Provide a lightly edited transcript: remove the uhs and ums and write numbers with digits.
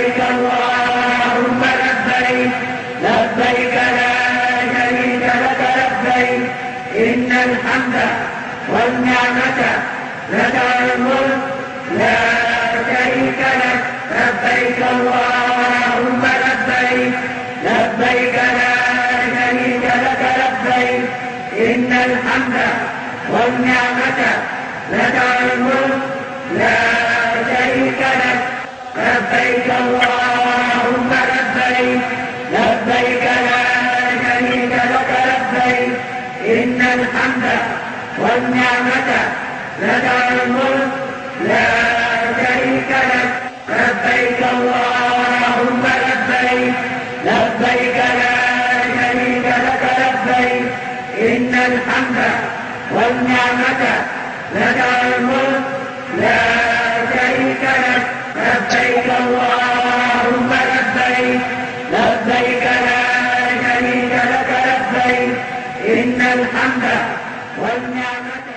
لبيك اللهم لبيك لبيك لا شريك لك لبيك إن الحمد والنعمة لك الملك لا شريك لك لبيك اللهم لبيك لبيك لا شريك لك لبيك إن الحمد والنعمة لك الملك لا شريك لك لبيك اللهم لبيك لبيك لا شريك لك لبيك إن الحمد والنعمة لك الملك لا شريك لك لبيك اللهم لبيك لبيك لا شريك لك لبيك إن الحمد والنعمة لك الملك لا شريك لك لبيك اللهم لبيك لبيك لا شريك لك لبيك إن الحمد والنعمة